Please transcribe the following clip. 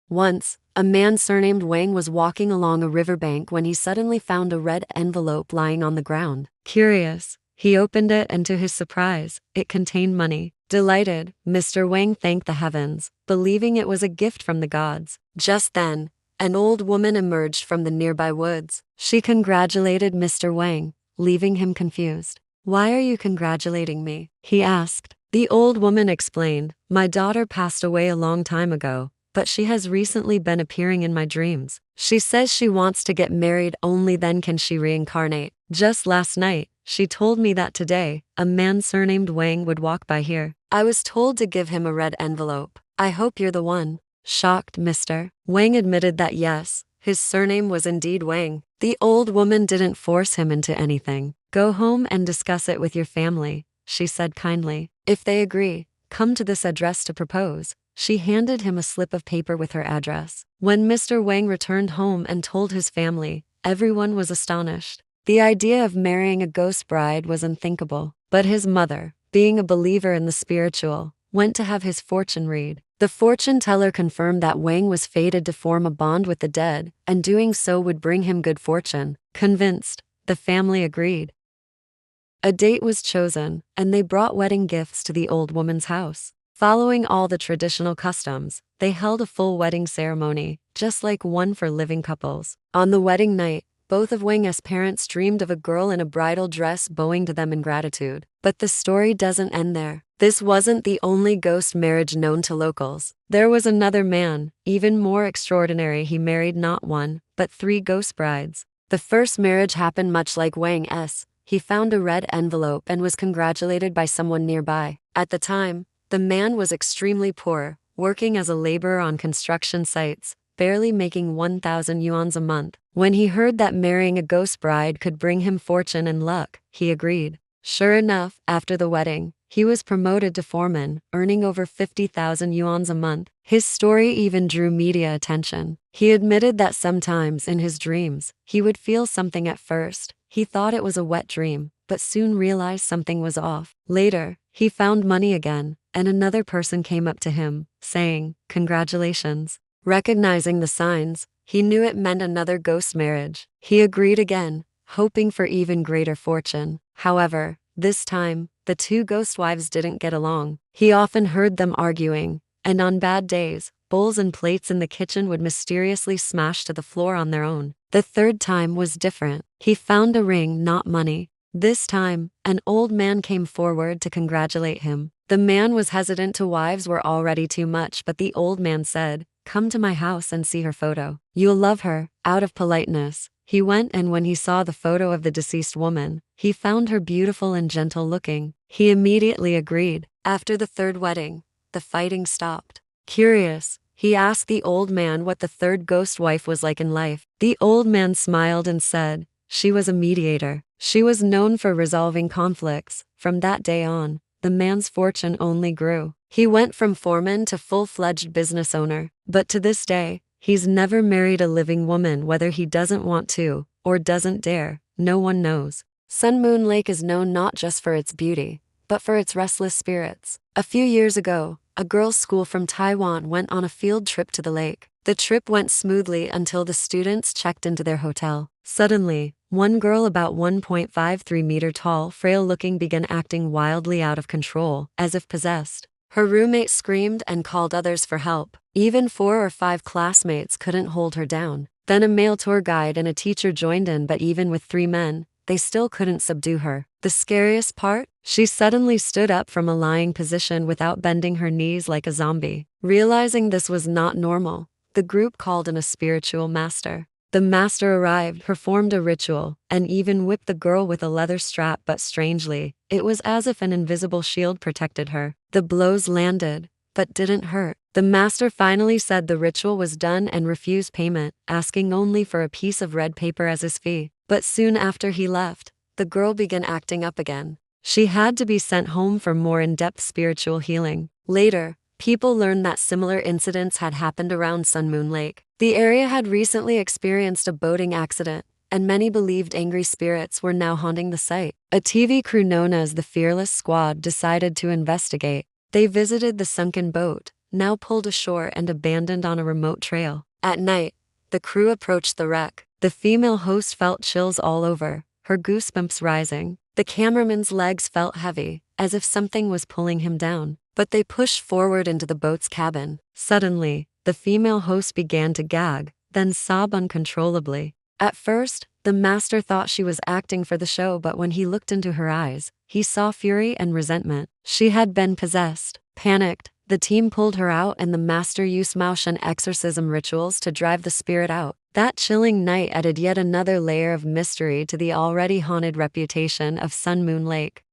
Once, a man surnamed Wang was walking along a riverbank when he suddenly found a red envelope lying on the ground. Curious, he opened it and to his surprise, it contained money. Delighted, Mr. Wang thanked the heavens, believing it was a gift from the gods. Just then, an old woman emerged from the nearby woods. She congratulated Mr. Wang, leaving him confused. "Why are you congratulating me?" he asked. The old woman explained, "My daughter passed away a long time ago, but she has recently been appearing in my dreams. She says she wants to get married, only then can she reincarnate. Just last night, she told me that today, a man surnamed Wang would walk by here. I was told to give him a red envelope. I hope you're the one." Shocked, Mr. Wang admitted that yes, his surname was indeed Wang. The old woman didn't force him into anything. "Go home and discuss it with your family," she said kindly. "If they agree, come to this address to propose." She handed him a slip of paper with her address. When Mr. Wang returned home and told his family, everyone was astonished. The idea of marrying a ghost bride was unthinkable. But his mother, being a believer in the spiritual, went to have his fortune read. The fortune teller confirmed that Wang was fated to form a bond with the dead, and doing so would bring him good fortune. Convinced, the family agreed. A date was chosen, and they brought wedding gifts to the old woman's house. Following all the traditional customs, they held a full wedding ceremony, just like one for living couples. On the wedding night, both of Wang's parents dreamed of a girl in a bridal dress bowing to them in gratitude. But the story doesn't end there. This wasn't the only ghost marriage known to locals. There was another man, even more extraordinary. He married not one, but 3 ghost brides. The first marriage happened much like Wang's. He found a red envelope and was congratulated by someone nearby. At the time, the man was extremely poor, working as a laborer on construction sites, barely making 1,000 yuan a month. When he heard that marrying a ghost bride could bring him fortune and luck, he agreed. Sure enough, after the wedding, he was promoted to foreman, earning over 50,000 yuan a month. His story even drew media attention. He admitted that sometimes in his dreams, he would feel something at first. He thought it was a wet dream, but soon realized something was off. Later, he found money again, and another person came up to him, saying, "Congratulations." Recognizing the signs, he knew it meant another ghost marriage. He agreed again, hoping for even greater fortune. However, this time, the 2 ghost wives didn't get along. He often heard them arguing, and on bad days, bowls and plates in the kitchen would mysteriously smash to the floor on their own. The third time was different. He found a ring, not money. This time, an old man came forward to congratulate him. The man was hesitant. 2 wives were already too much, but the old man said, "Come to my house and see her photo. You'll love her." Out of politeness, he went, and when he saw the photo of the deceased woman, he found her beautiful and gentle looking. He immediately agreed. After the 3rd wedding, the fighting stopped. Curious, he asked the old man what the 3rd ghost wife was like in life. The old man smiled and said, "She was a mediator. She was known for resolving conflicts." From that day on, the man's fortune only grew. He went from foreman to full-fledged business owner. But to this day, he's never married a living woman, whether he doesn't want to or doesn't dare. No one knows. Sun Moon Lake is known not just for its beauty, but for its restless spirits. A few years ago, a girls' school from Taiwan went on a field trip to the lake. The trip went smoothly until the students checked into their hotel. Suddenly, one girl about 1.53 meter tall, frail-looking, began acting wildly out of control, as if possessed. Her roommate screamed and called others for help. Even 4 or 5 classmates couldn't hold her down. Then a male tour guide and a teacher joined in, but even with 3 men, they still couldn't subdue her. The scariest part? She suddenly stood up from a lying position without bending her knees, like a zombie. Realizing this was not normal, the group called in a spiritual master. The master arrived, performed a ritual, and even whipped the girl with a leather strap, but strangely, it was as if an invisible shield protected her. The blows landed, but didn't hurt. The master finally said the ritual was done and refused payment, asking only for a piece of red paper as his fee. But soon after he left, the girl began acting up again. She had to be sent home for more in-depth spiritual healing. Later, people learned that similar incidents had happened around Sun Moon Lake. The area had recently experienced a boating accident, and many believed angry spirits were now haunting the site. A TV crew known as the Fearless Squad decided to investigate. They visited the sunken boat, now pulled ashore and abandoned on a remote trail. At night, the crew approached the wreck. The female host felt chills all over, her goosebumps rising. The cameraman's legs felt heavy, as if something was pulling him down. But they pushed forward into the boat's cabin. Suddenly, the female host began to gag, then sob uncontrollably. At first, the master thought she was acting for the show, but when he looked into her eyes, he saw fury and resentment. She had been possessed. Panicked, the team pulled her out and the master used Maoshan exorcism rituals to drive the spirit out. That chilling night added yet another layer of mystery to the already haunted reputation of Sun Moon Lake.